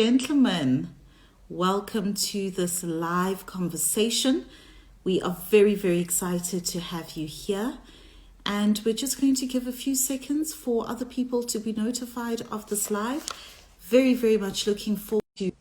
Gentlemen, welcome to this live conversation. We are very, very excited to have you here. And we're just going to give a few seconds for other people to be notified of this live. Very, very much looking forward to.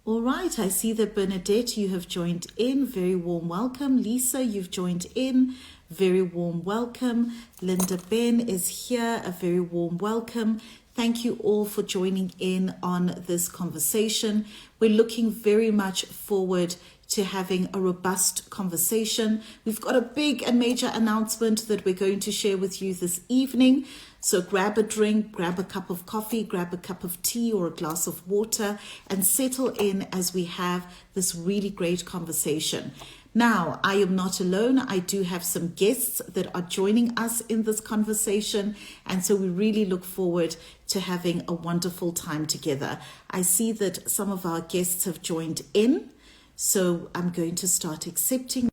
All right, I see that Bernadette, you have joined in. Very warm welcome. Lisa, you've joined in. Very warm welcome. Linda Ben is here. A very warm welcome. Thank you all for joining in on this conversation. We're looking very much forward to having a robust conversation. We've got a big and major announcement that we're going to share with you this evening. So grab a drink, grab a cup of coffee, grab a cup of tea or a glass of water and settle in as we have this really great conversation. Now, I am not alone. I do have some guests that are joining us in this conversation. And so we really look forward to having a wonderful time together. I see that some of our guests have joined in. So I'm going to start accepting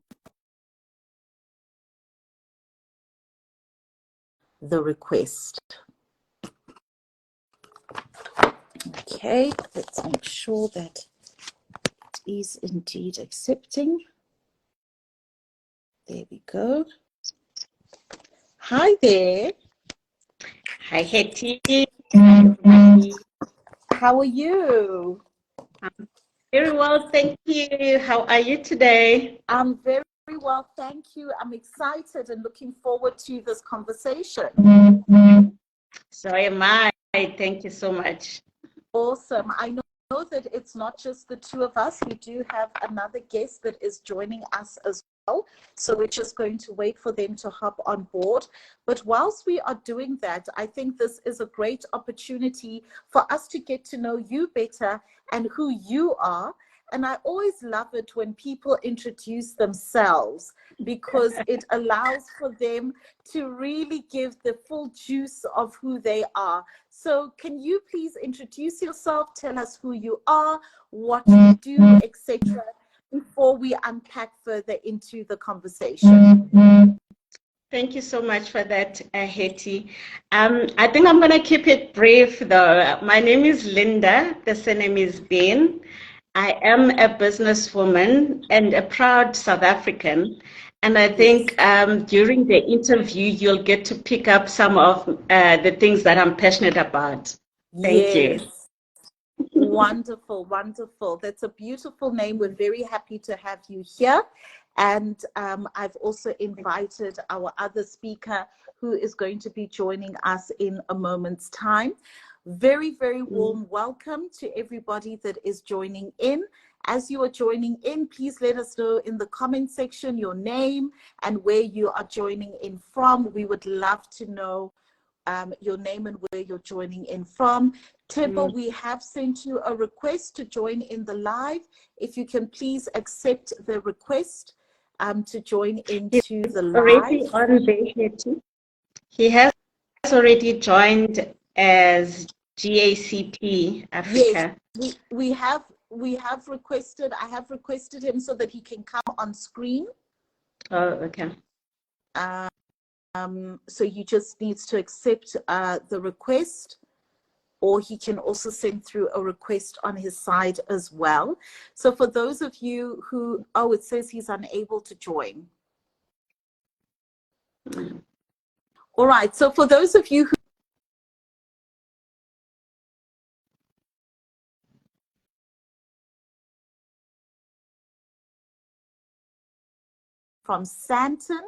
the request. Okay, let's make sure that it is indeed accepting. There we go. Hi there. Hi, Hetty. How are you? I'm very well, thank you. How are you today? I'm very well, thank you. I'm excited and looking forward to this conversation. So am I. Thank you so much. Awesome. I know that it's not just the two of us. We do have another guest that is joining us as well. So we're just going to wait for them to hop on board. But whilst we are doing that, I think this is a great opportunity for us to get to know you better and who you are. And I always love it when people introduce themselves because it allows for them to really give the full juice of who they are. So can you please introduce yourself, tell us who you are, what you do, etc., before we unpack further into the conversation? Thank you so much for that, Hetty. I think I'm going to keep it brief, though. My name is Linda. The surname is Ben. I am a businesswoman and a proud South African. And I think during the interview, you'll get to pick up some of the things that I'm passionate about. Thank you. Wonderful, wonderful. That's a beautiful name. We're very happy to have you here. And I've also invited our other speaker who is going to be joining us in a moment's time. Very, very warm welcome to everybody that is joining in. As you are joining in, please let us know in the comment section your name and where you are joining in from. We would love to know your name and where you're joining in from. Tebo, we have sent you a request to join in the live. If you can please accept the request to join into the live. Already on he has already joined as GACP Africa. Yes, we have requested. I have requested him so that he can come on screen. Oh, okay. So he just needs to accept the request, or he can also send through a request on his side as well. So for those of you who, it says he's unable to join. All right, so for those of you who from Santon,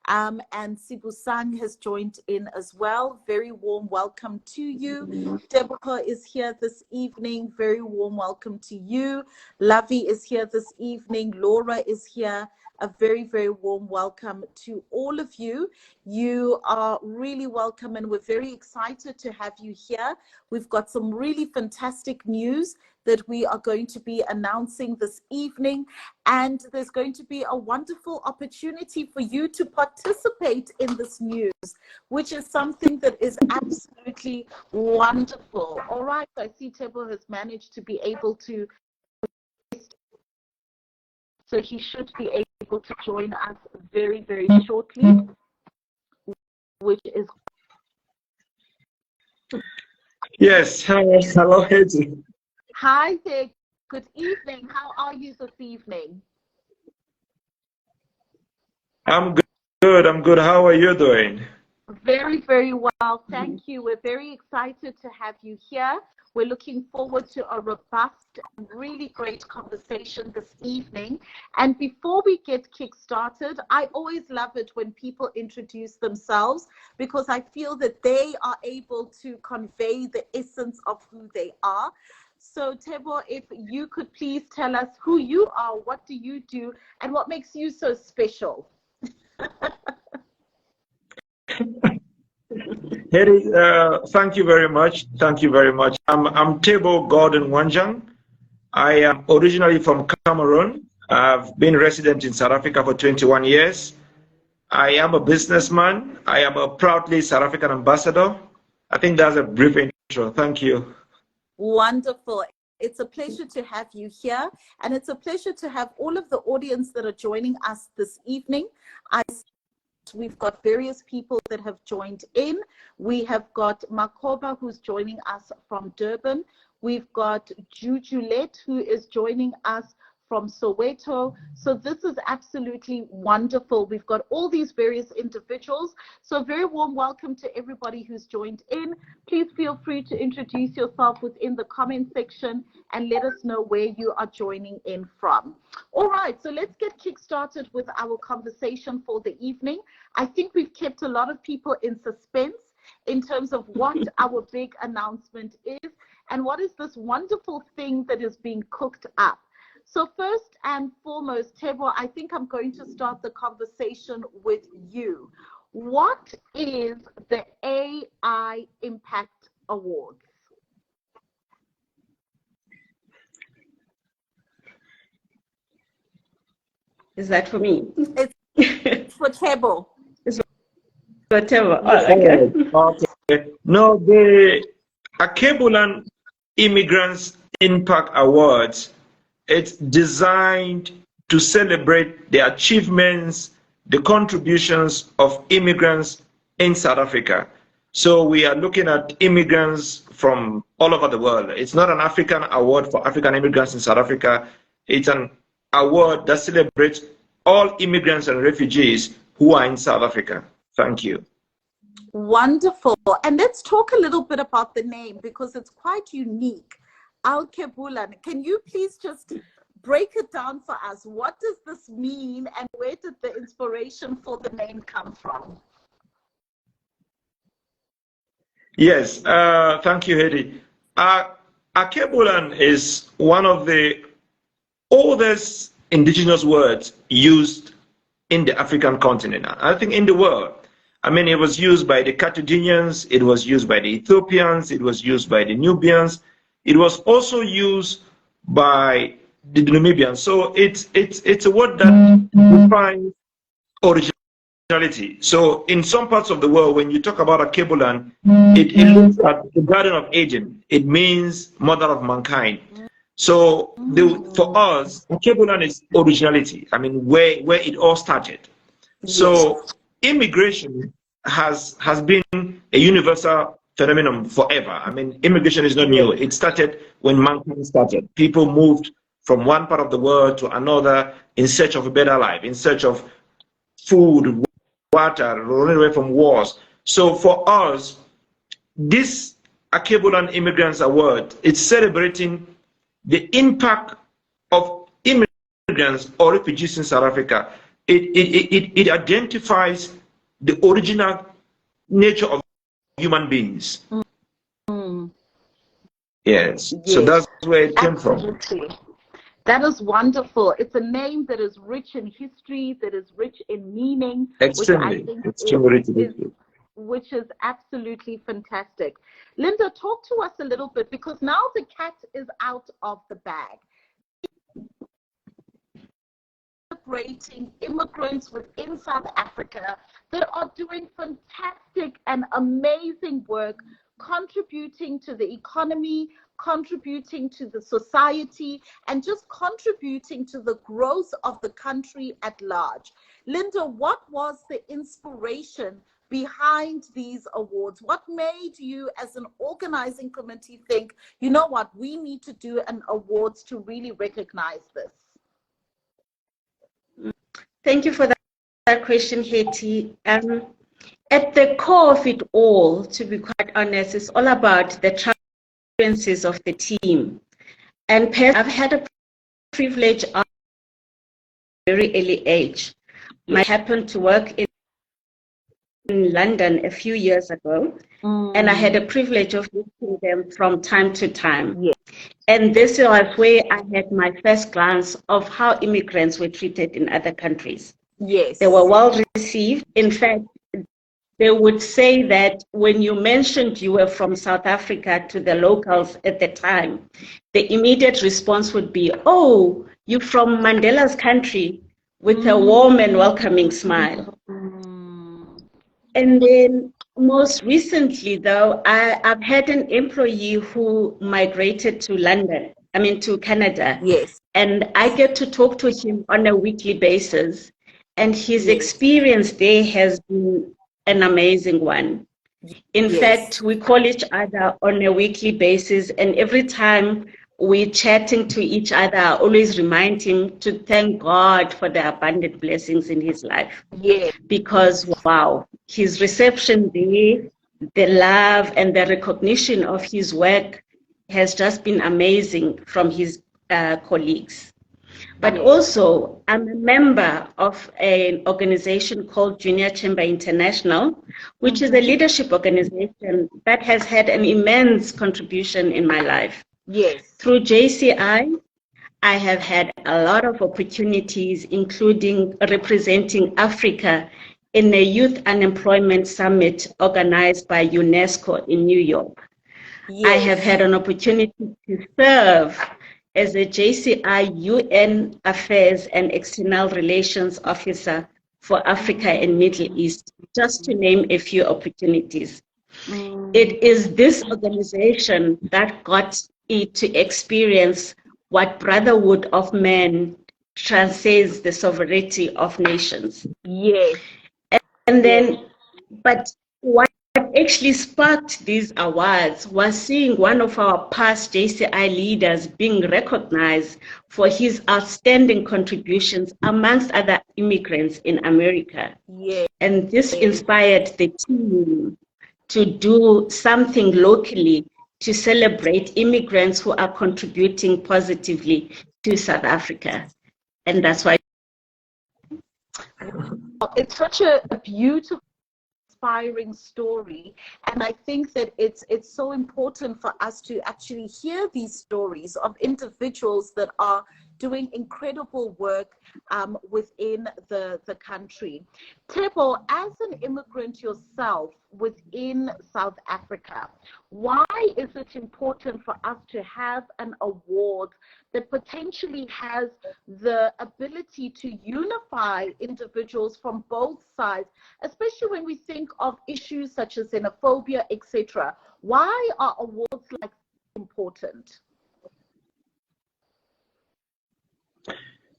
and Sibusang has joined in as well. Very warm welcome to you. Deborah is here this evening. Very warm welcome to you. Lovey is here this evening. Laura is here. A very, very warm welcome to all of you. You are really welcome and we're very excited to have you here. We've got some really fantastic news that we are going to be announcing this evening, and there's going to be a wonderful opportunity for you to participate in this news, which is something that is absolutely wonderful. All right, I see Tebo has managed to be able to, so he should be able to join us very, very shortly, which is Yes, hello, Hetty. Hi there. Good evening. How are you this evening? I'm good. I'm good. How are you doing? Very, very well. Thank you. We're very excited to have you here. We're looking forward to a robust and really great conversation this evening. And before we get kick-started, I always love it when people introduce themselves because I feel that they are able to convey the essence of who they are. So, Tebo, if you could please tell us who you are, what do you do, and what makes you so special? Hetty, thank you very much. Thank you very much. I'm Tebo Gordon Wanjang. I am originally from Cameroon. I've been resident in South Africa for 21 years. I am a businessman. I am a proudly South African ambassador. I think that's a brief intro. Thank you. Wonderful. It's a pleasure to have you here, and it's a pleasure to have all of the audience that are joining us this evening. We've got various people that have joined in. We have got Makoba, who's joining us from Durban. We've got Jujulet, who is joining us from Soweto. So this is absolutely wonderful. We've got all these various individuals. So a very warm welcome to everybody who's joined in. Please feel free to introduce yourself within the comment section and let us know where you are joining in from. All right, so let's get kick-started with our conversation for the evening. I think we've kept a lot of people in suspense in terms of what our big announcement is and what is this wonderful thing that is being cooked up. So first and foremost, Tebo, I think I'm going to start the conversation with you. What is the AI Impact Awards? Is that for me? It's for Tebo. It's for Tebo. Oh, okay. No, the Akebulan Immigrants Impact Awards, it's designed to celebrate the achievements, the contributions of immigrants in South Africa. So we are looking at immigrants from all over the world. It's not an African award for African immigrants in South Africa. It's an award that celebrates all immigrants and refugees who are in South Africa. Thank you. Wonderful. And let's talk a little bit about the name because it's quite unique. Akebulan. Can you please just break it down for us? What does this mean and where did the inspiration for the name come from? Yes, thank you, Hedy. Akebulan is one of the oldest indigenous words used in the African continent, I think in the world. I mean, it was used by the Carthaginians, it was used by the Ethiopians, it was used by the Nubians, it was also used by the Namibians. So it's a word that defines originality. So in some parts of the world, when you talk about Akebulan, it looks at the Garden of Eden. It means mother of mankind. So for us, Akebulan is originality. I mean, where it all started. So immigration has been a universal phenomenon forever. I mean, immigration is not new. It started when mankind started. People moved from one part of the world to another in search of a better life, in search of food, water, running away from wars. So for us, this Akebulan Immigrants Award, it's celebrating the impact of immigrants or refugees in South Africa. It identifies the original nature of human beings. Yes. So that's where it came from. That is wonderful. It's a name that is rich in history, that is rich in meaning, Extremely, which is absolutely fantastic. Linda, talk to us a little bit because now the cat is out of the bag. Celebrating immigrants within South Africa that are doing fantastic and amazing work, contributing to the economy, contributing to the society, and just contributing to the growth of the country at large. Linda, what was the inspiration behind these awards? What made you as an organizing committee think, you know what, we need to do an awards to really recognize this? Thank you for that question, Hetty. At the core of it all, to be quite honest, it's all about the experiences of the team. And I've had a privilege at a very early age. I happened to work in London a few years ago, and I had a privilege of visiting them from time to time. Yes. And this was where I had my first glance of how immigrants were treated in other countries. Yes. They were well received. In fact, they would say that when you mentioned you were from South Africa to the locals at the time, the immediate response would be, "Oh, you're from Mandela's country," with a warm and welcoming smile. And then most recently, though, I've had an employee who migrated to to Canada. Yes. And I get to talk to him on a weekly basis. And his experience there has been an amazing one. In fact, we call each other on a weekly basis, and every time we're chatting to each other, I always remind him to thank God for the abundant blessings in his life. Yes. Because, wow, his reception there, the love and the recognition of his work has just been amazing from his colleagues. But also, I'm a member of an organization called Junior Chamber International, which is a leadership organization that has had an immense contribution in my life. Yes. Through JCI, I have had a lot of opportunities, including representing Africa in a youth unemployment summit organized by UNESCO in New York. Yes. I have had an opportunity to serve as a JCI UN Affairs and External Relations Officer for Africa and Middle East, just to name a few opportunities. It is this organization that got me to experience what brotherhood of men transcends the sovereignty of nations. Yes. And then, but what actually sparked these awards was seeing one of our past JCI leaders being recognized for his outstanding contributions amongst other immigrants in America. Yes. And this inspired the team to do something locally to celebrate immigrants who are contributing positively to South Africa. And that's why it's such a beautiful, inspiring story, and I think that it's so important for us to actually hear these stories of individuals that are doing incredible work within the country. Tebo, as an immigrant yourself within South Africa, why is it important for us to have an award that potentially has the ability to unify individuals from both sides, especially when we think of issues such as xenophobia, etc.? Why are awards like this important?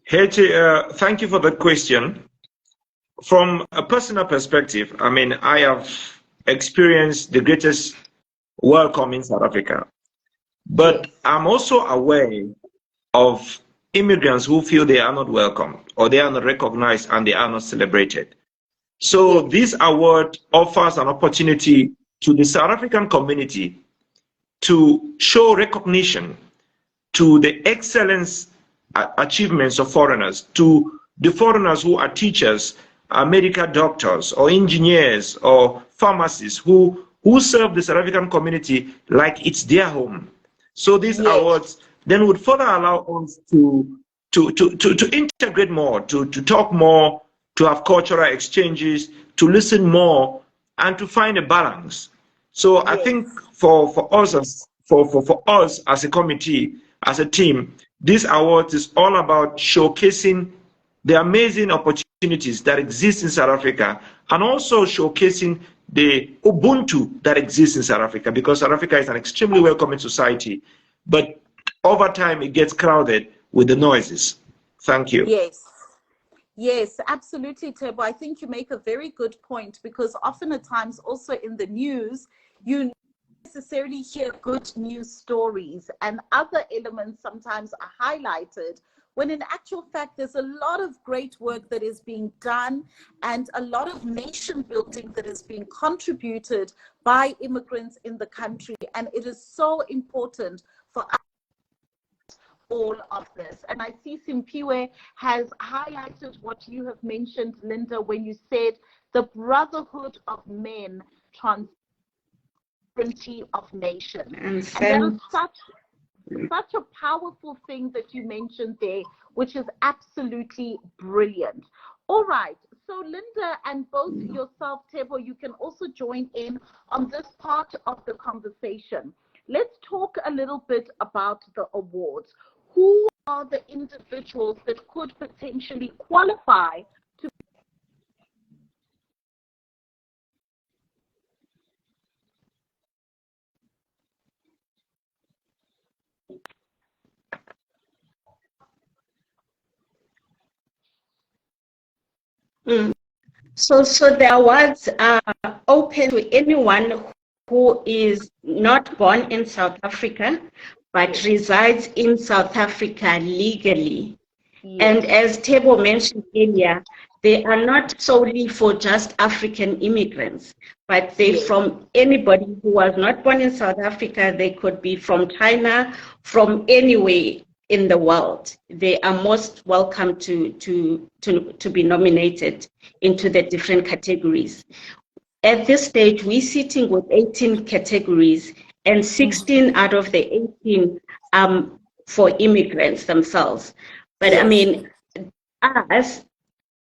Hetty, thank you for that question. From a personal perspective, I mean, I have experienced the greatest welcome in South Africa, but I'm also aware of immigrants who feel they are not welcome, or they are not recognized, and they are not celebrated. So this award offers an opportunity to the South African community to show recognition to the excellence achievements of foreigners, to the foreigners who are teachers, medical doctors, or engineers, or pharmacists who serve the South African community like it's their home. So these awards then would further allow us to integrate more, to talk more, to have cultural exchanges, to listen more, and to find a balance. So I think for us as a committee, as a team, this award is all about showcasing the amazing opportunities that exist in South Africa, and also showcasing the Ubuntu that exists in South Africa, because South Africa is an extremely welcoming society, but over time it gets crowded with the noises. Thank you. Yes. Yes, absolutely, Tebo. I think you make a very good point, because often at times also in the news, you necessarily hear good news stories and other elements sometimes are highlighted, when in actual fact there's a lot of great work that is being done and a lot of nation building that is being contributed by immigrants in the country. And it is so important for us all of this. And I see Simpiwe has highlighted what you have mentioned, Linda, when you said the brotherhood of men, transparency of nations. And that is such a powerful thing that you mentioned there, which is absolutely brilliant. All right, so Linda and both yourself, Tebo, you can also join in on this part of the conversation. Let's talk a little bit about the awards. Who are the individuals that could potentially qualify to? So the awards are open to anyone who is not born in South Africa, but resides in South Africa legally. Yes. And as Tebo mentioned earlier, they are not solely for just African immigrants, but they from anybody who was not born in South Africa. They could be from China, from anywhere in the world. They are most welcome to be nominated into the different categories. At this stage, we're sitting with 18 categories, and 16 out of the 18 for immigrants themselves. But I mean, us,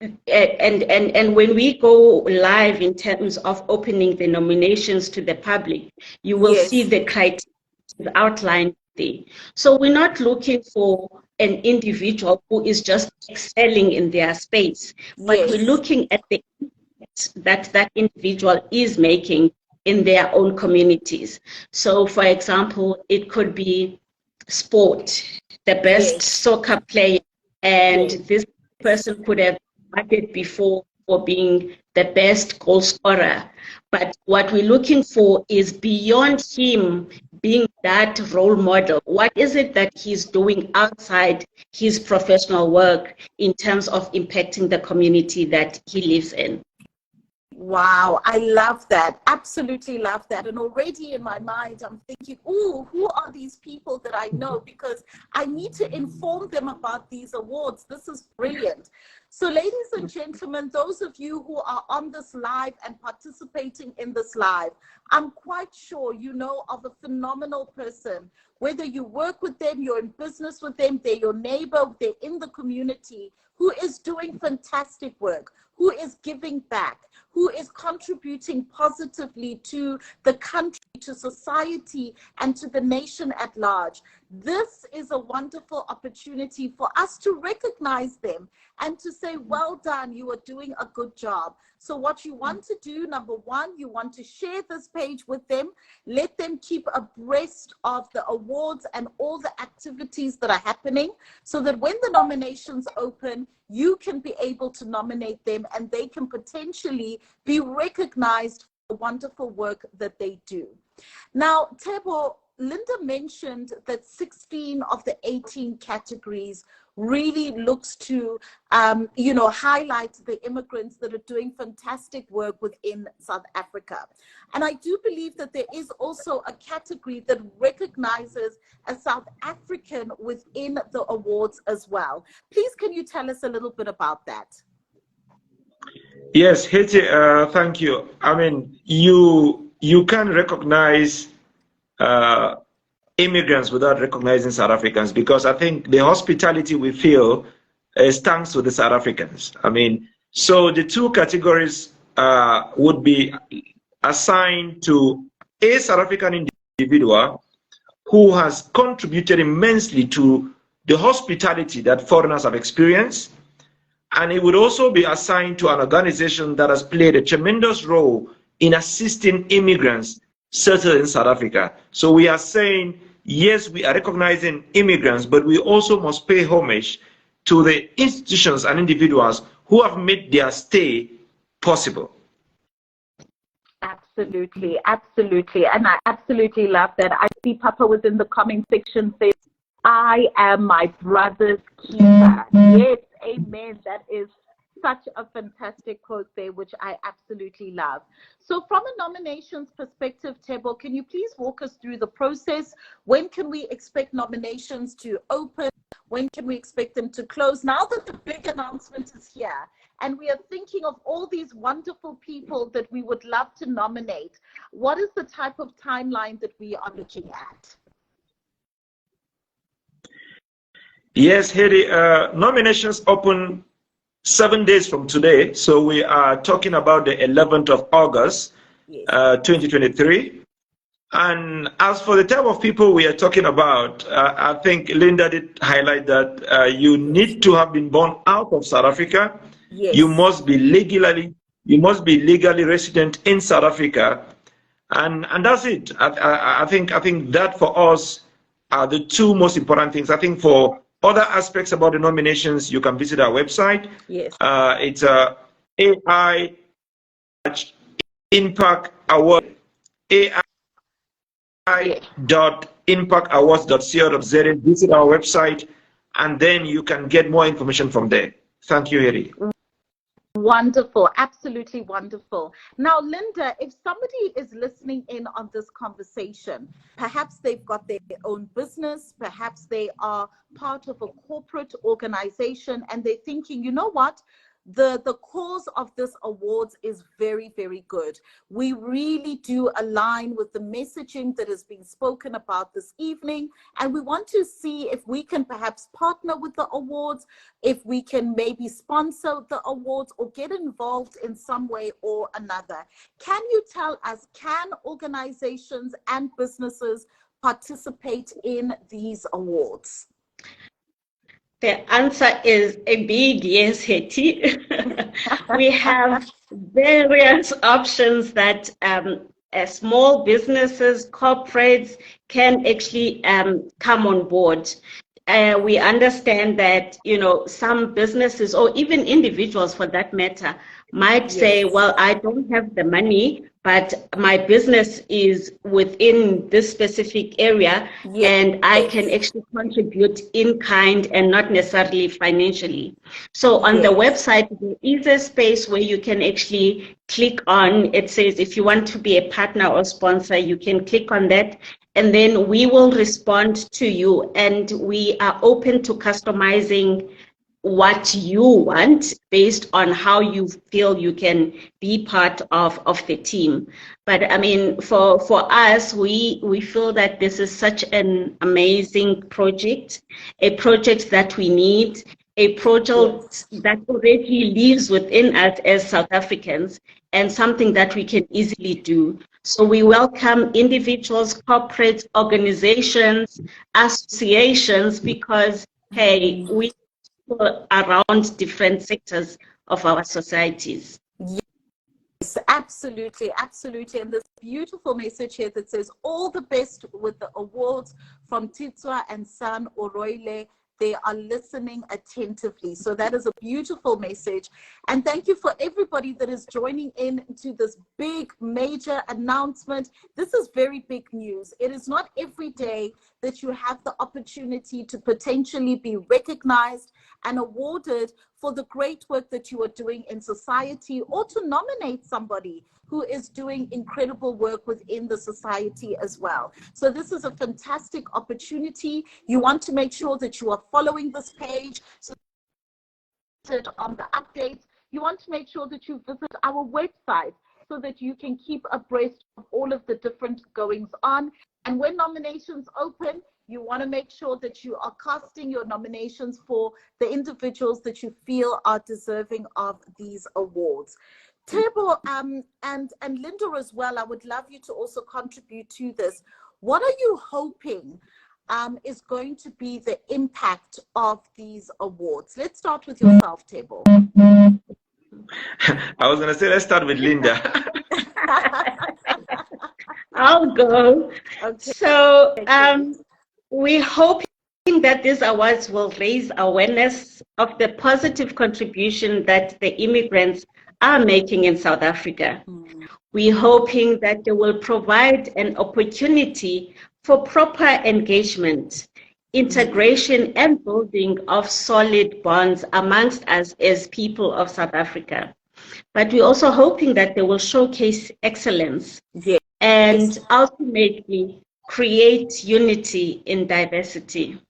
and when we go live in terms of opening the nominations to the public, you will see the criteria outlined there. So we're not looking for an individual who is just excelling in their space, but we're looking at the impact that individual is making in their own communities. So for example, it could be sport, the best soccer player, and this person could have started before for being the best goal scorer. But what we're looking for is beyond him being that role model. What is it that he's doing outside his professional work in terms of impacting the community that he lives in? Wow, I love that. Absolutely love that. And already in my mind, I'm thinking, ooh, who are these people that I know? Because I need to inform them about these awards. This is brilliant. So ladies and gentlemen, those of you who are on this live and participating in this live, I'm quite sure you know of a phenomenal person. Whether you work with them, you're in business with them, they're your neighbor, they're in the community, who is doing fantastic work, who is giving back, who is contributing positively to the country, to society, and to the nation at large. This is a wonderful opportunity for us to recognize them and to say, well done, you are doing a good job. So what you want to do, number one, you want to share this page with them, let them keep abreast of the awards and all the activities that are happening, so that when the nominations open, you can be able to nominate them and they can potentially be recognized for the wonderful work that they do. Now, Tebo, Linda mentioned that 16 of the 18 categories really looks to, highlight the immigrants that are doing fantastic work within South Africa. And I do believe that there is also a category that recognizes a South African within the awards as well. Please, can you tell us a little bit about that? Yes, Hetty, thank you. I mean, you can recognize immigrants without recognizing South Africans, because I think the hospitality we feel stands to the South Africans. I mean, so the two categories would be assigned to a South African individual who has contributed immensely to the hospitality that foreigners have experienced, and it would also be assigned to an organization that has played a tremendous role in assisting immigrants settled in South Africa. So we are saying, yes, we are recognizing immigrants, but we also must pay homage to the institutions and individuals who have made their stay possible. Absolutely, absolutely. And I absolutely love that. I see Papa was in the comment section saying, I am my brother's keeper. Yes, amen. That is such a fantastic quote there, which I absolutely love. So from a nominations perspective, Tebo, can you please walk us through the process? When can we expect nominations to open? When can we expect them to close? Now that the big announcement is here, and we are thinking of all these wonderful people that we would love to nominate, what is the type of timeline that we are looking at? Yes, Hedy, nominations open 7 days from today. So we are talking about the 11th of August, Yes. 2023. And as for the type of people we are talking about, I think Linda did highlight that you need to have been born out of South Africa. Yes. You must be legally resident in South Africa, and that's it. I think that for us are the two most important things. I think for other aspects about the nominations, you can visit our website. Yes. It's AI Impact Award, AI.impactawards.co.za. Visit our website, and then you can get more information from there. Thank you, Hedy. Wonderful, absolutely wonderful. Now, Linda, if somebody is listening in on this conversation, perhaps they've got their own business, perhaps they are part of a corporate organization, and they're thinking, you know what? The cause of this awards is very, very good. We really do align with the messaging that is being spoken about this evening, and we want to see if we can perhaps partner with the awards, if we can maybe sponsor the awards or get involved in some way or another. Can you tell us, can organizations and businesses participate in these awards? The answer is a big yes, Hetty. We have various options that small businesses, corporates can actually come on board. We understand that, you know, some businesses or even individuals for that matter might say, well, I don't have the money, but my business is within this specific area, and I can actually contribute in kind and not necessarily financially. So on the website, there is a space where you can actually click on, it says if you want to be a partner or sponsor, you can click on that, and then we will respond to you, and we are open to customizing what you want based on how you feel you can be part of the team. But I mean, for us, we feel that this is such an amazing project, a project that we need, a project that already lives within us as South Africans, and something that we can easily do. So we welcome individuals, corporates, organizations, associations, because, hey, we around different sectors of our societies. Yes, absolutely, absolutely. And this beautiful message here that says all the best with the awards from Titswa and San Oroile. They are listening attentively. So that is a beautiful message. And thank you for everybody that is joining in to this big, major announcement. This is very big news. It is not every day that you have the opportunity to potentially be recognized and awarded for the great work that you are doing in society, or to nominate somebody who is doing incredible work within the society as well. So this is a fantastic opportunity. You want to make sure that you are following this page so that on the updates. You want to make sure that you visit our website so that you can keep abreast of all of the different goings on. And when nominations open, you want to make sure that you are casting your nominations for the individuals that you feel are deserving of these awards. Tebo and Linda as well, I would love you to also contribute to this. What are you hoping is going to be the impact of these awards? Let's start with yourself, Tebo. I was going to say, let's start with Linda. I'll go. Okay. So we're hoping that these awards will raise awareness of the positive contribution that the immigrants are making in South Africa. We're hoping that they will provide an opportunity for proper engagement, integration, and building of solid bonds amongst us as people of South Africa. But we're also hoping that they will showcase excellence and ultimately create unity in diversity.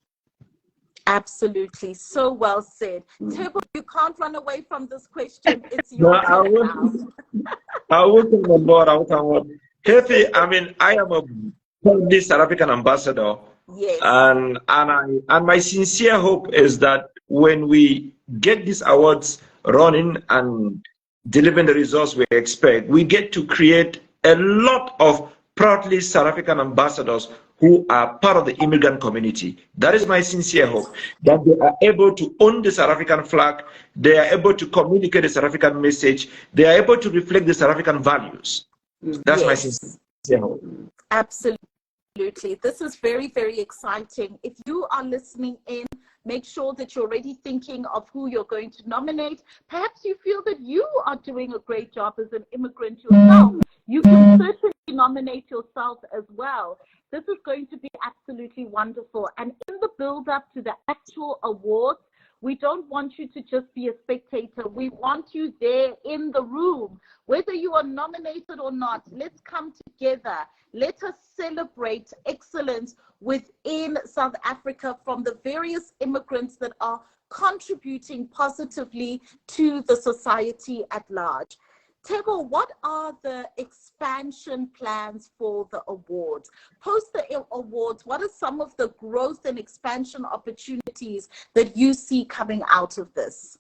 Absolutely. So well said. Tebo, you can't run away from this question. It's No, your turn now. I will come on board. I will come on. Kathy, I mean, I am a proudly South African ambassador. Yes. And my sincere hope is that when we get these awards running and delivering the results we expect, we get to create a lot of proudly South African ambassadors who are part of the immigrant community. That is my sincere hope, that they are able to own the South African flag, they are able to communicate the South African message, they are able to reflect the South African values. That's my sincere hope. Absolutely. This is very, very exciting. If you are listening in, make sure that you're already thinking of who you're going to nominate. Perhaps you feel that you are doing a great job as an immigrant yourself. You can certainly nominate yourself as well. This is going to be absolutely wonderful. And in the build-up to the actual awards, we don't want you to just be a spectator. We want you there in the room. Whether you are nominated or not, let's come together. Let us celebrate excellence within South Africa from the various immigrants that are contributing positively to the society at large. Tebo, what are the expansion plans for the awards? Post the awards, what are some of the growth and expansion opportunities that you see coming out of this?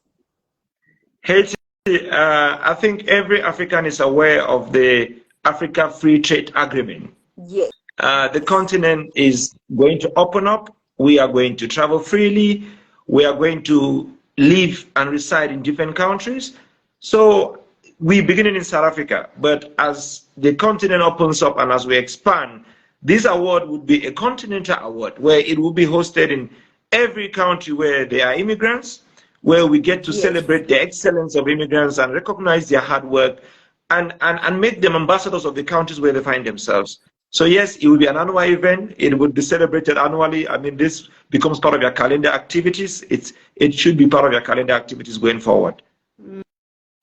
Haiti, I think every African is aware of the Africa Free Trade Agreement. Yes. The continent is going to open up. We are going to travel freely. We are going to live and reside in different countries. So we're beginning in South Africa, but as the continent opens up and as we expand, this award would be a continental award where it will be hosted in every country where there are immigrants, where we get to celebrate the excellence of immigrants and recognize their hard work and make them ambassadors of the countries where they find themselves. So yes, it will be an annual event. It would be celebrated annually. I mean, this becomes part of your calendar activities. It should be part of your calendar activities going forward.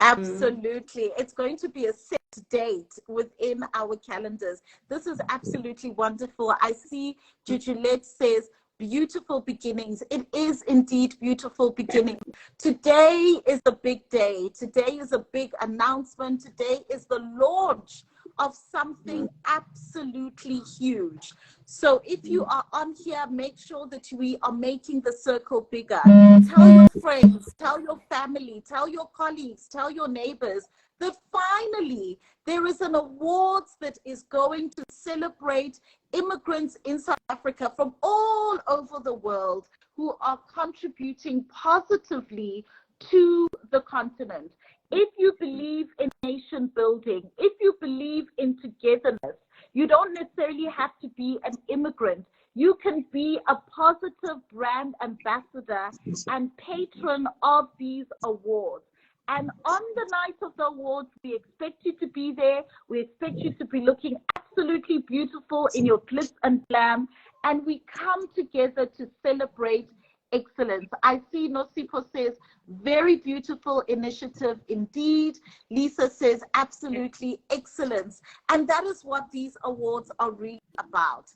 Absolutely. It's going to be a set date within our calendars. This is absolutely wonderful. I see Jujulette says, beautiful beginnings. It is indeed beautiful beginnings. Today is a big day. Today is a big announcement. Today is the launch of something absolutely huge. So if you are on here, make sure that we are making the circle bigger. Tell your friends, tell your family, tell your colleagues, tell your neighbors that finally there is an awards that is going to celebrate immigrants in South Africa from all over the world who are contributing positively to the continent. If you believe in nation building, if you believe in togetherness, you don't necessarily have to be an immigrant. You can be a positive brand ambassador and patron of these awards. And on the night of the awards, we expect you to be there. We expect you to be looking absolutely beautiful in your glitz and glam. And we come together to celebrate excellence. I see Nosipho says, very beautiful initiative indeed. Lisa says, absolutely excellence. And that is what these awards are really about.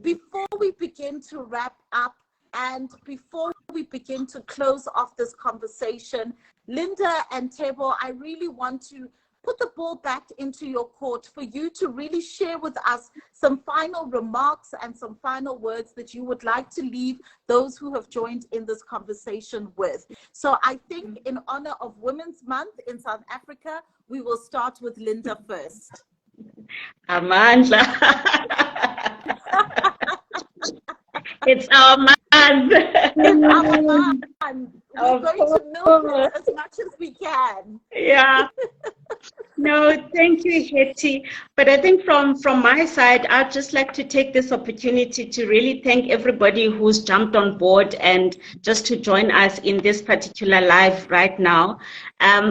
Before we begin to wrap up and before we begin to close off this conversation, Linda and Tebo, I really want to put the ball back into your court for you to really share with us some final remarks and some final words that you would like to leave those who have joined in this conversation with. So I think in honor of Women's Month in South Africa, we will start with Linda first. Amandla. It's our month. It's our month. We're going to milk it as much as we can. Yeah. No, thank you, Hetty. But I think from my side, I'd just like to take this opportunity to really thank everybody who's jumped on board and just to join us in this particular live right now.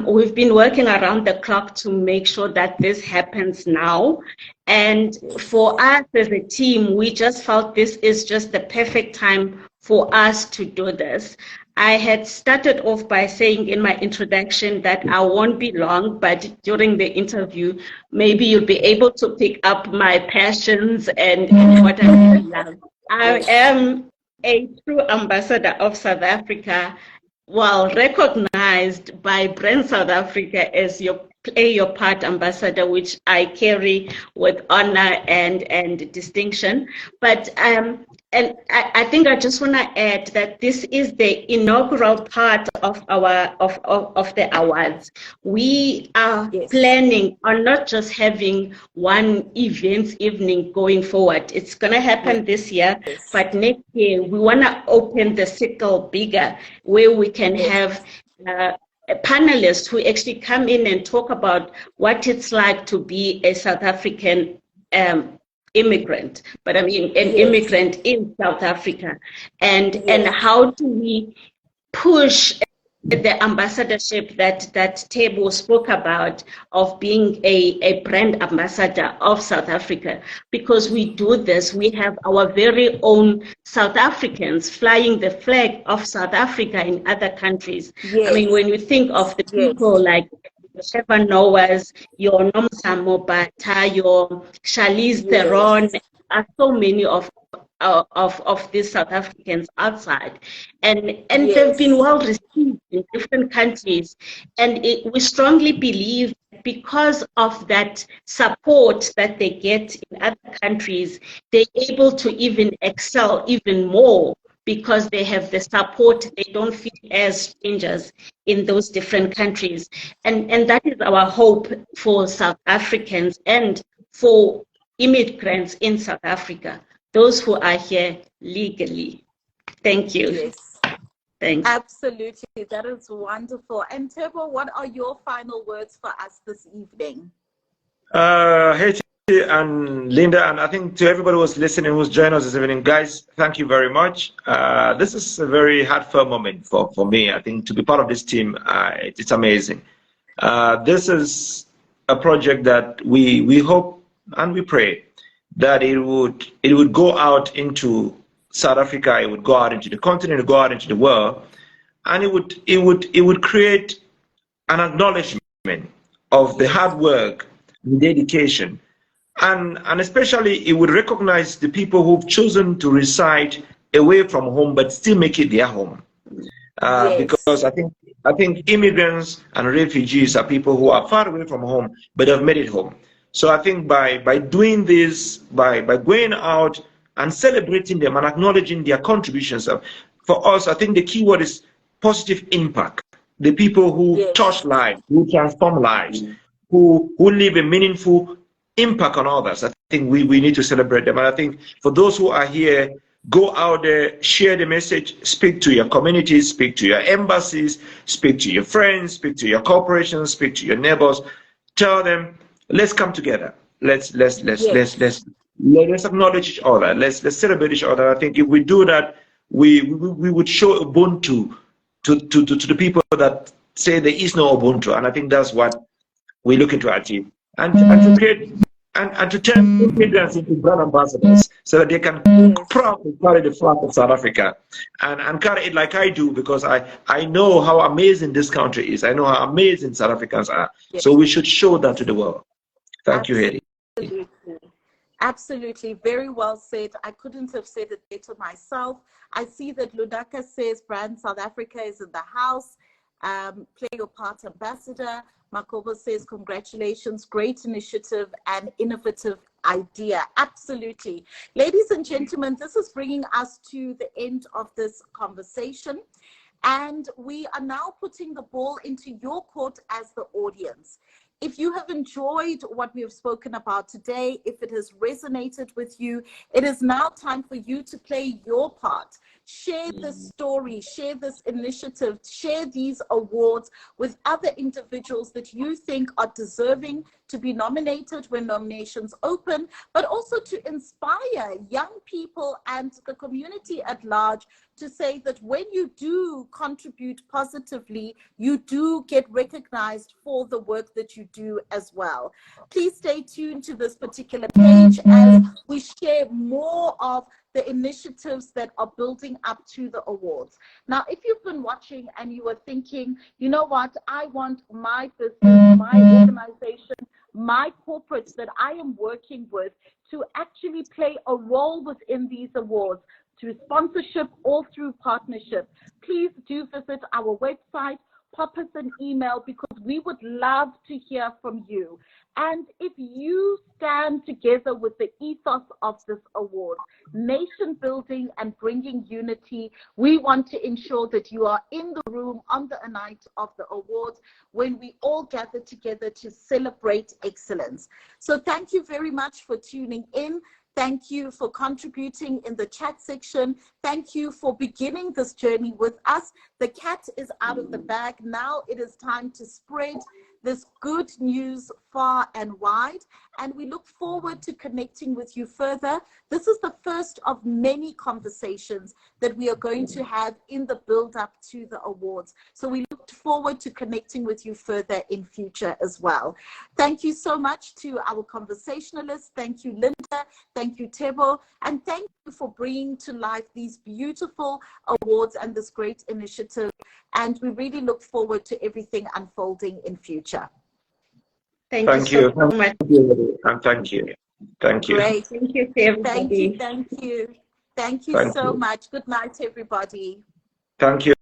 We've been working around the clock to make sure that this happens now. And for us as a team, we just felt this is just the perfect time for us to do this. I had started off by saying in my introduction that I won't be long, but during the interview, maybe you'll be able to pick up my passions and what I really love. I am a true ambassador of South Africa, well, recognized by Brand South Africa as your Play Your Part ambassador, which I carry with honor and distinction. But and I think I just want to add that this is the inaugural part of our of the awards. We are planning on not just having one events evening going forward. It's going to happen this year, but next year we want to open the circle bigger, where we can have panelists who actually come in and talk about what it's like to be a South African immigrant, but I mean an immigrant in South Africa, and how do we push the ambassadorship that Tebo spoke about, of being a brand ambassador of South Africa, because we do this, we have our very own South Africans flying the flag of South Africa in other countries. I mean, when you think of the people like Trevor Noahs, your Nomsa Mobata, your Charlize Theron, are so many of these South Africans outside, and they've been well received in different countries, and we strongly believe because of that support that they get in other countries, they're able to even excel even more, because they have the support, they don't feel as strangers in those different countries. And that is our hope for South Africans and for immigrants in South Africa, those who are here legally. Thank you. Yes. Thanks. Absolutely, that is wonderful. And Tebo, what are your final words for us this evening? Hetty and Linda, and I think to everybody who's listening, who's joined us this evening, guys, thank you very much. This is a very heartfelt moment for me. I think to be part of this team, it's amazing. This is a project that we hope and we pray that it would go out into South Africa, it would go out into the continent, it would go out into the world, and it would create an acknowledgement of the hard work, the dedication, and especially it would recognize the people who've chosen to reside away from home but still make it their home. Because I think immigrants and refugees are people who are far away from home but have made it home. So I think by doing this, by going out and celebrating them and acknowledging their contributions, for us, I think the key word is positive impact. The people who touch lives, who transform lives, who leave a meaningful impact on others. I think we need to celebrate them. And I think for those who are here, go out there, share the message, speak to your communities, speak to your embassies, speak to your friends, speak to your corporations, speak to your neighbors. Tell them, let's come together. Let's acknowledge each other. Let's celebrate each other. I think if we do that, we would show Ubuntu to the people that say there is no Ubuntu. And I think that's what we're looking to achieve. And to create and to turn immigrants into brand ambassadors so that they can proudly carry the flag of South Africa and carry it like I do, because I know how amazing this country is. I know how amazing South Africans are. So we should show that to the world. Thank you, Hetty. Absolutely. Very well said. I couldn't have said it better myself. I see that Lunaka says Brand South Africa is in the house. Play Your Part ambassador. Makobo says, congratulations, great initiative and innovative idea. Absolutely. Ladies and gentlemen, this is bringing us to the end of this conversation. And we are now putting the ball into your court as the audience. If you have enjoyed what we have spoken about today, if it has resonated with you, it is now time for you to play your part. Share this story, share this initiative, share these awards with other individuals that you think are deserving to be nominated when nominations open, but also to inspire young people and the community at large to say that when you do contribute positively, you do get recognized for the work that you do as well. Please stay tuned to this particular page as we share more of the initiatives that are building up to the awards. Now, if you've been watching and you are thinking, you know what, I want my business, my organization, my corporates that I am working with to actually play a role within these awards, through sponsorship or through partnership, please do visit our website, pop us an email, because we would love to hear from you. And if you stand together with the ethos of this award, nation building and bringing unity, we want to ensure that you are in the room on the night of the awards when we all gather together to celebrate excellence. So thank you very much for tuning in. Thank you for contributing in the chat section. Thank you for beginning this journey with us. The cat is out of the bag. Now it is time to spread this good news far and wide, and we look forward to connecting with you further. This is the first of many conversations that we are going to have in the build-up to the awards. So we look forward to connecting with you further in future as well. Thank you so much to our conversationalists. Thank you, Linda. Thank you, Tebo. And thank you for bringing to life these beautiful awards and this great initiative. And we really look forward to everything unfolding in future. Thank you so much. And thank you. Thank you. Great. Thank you to everybody. Thank you. Thank you so much. Good night, everybody. Thank you.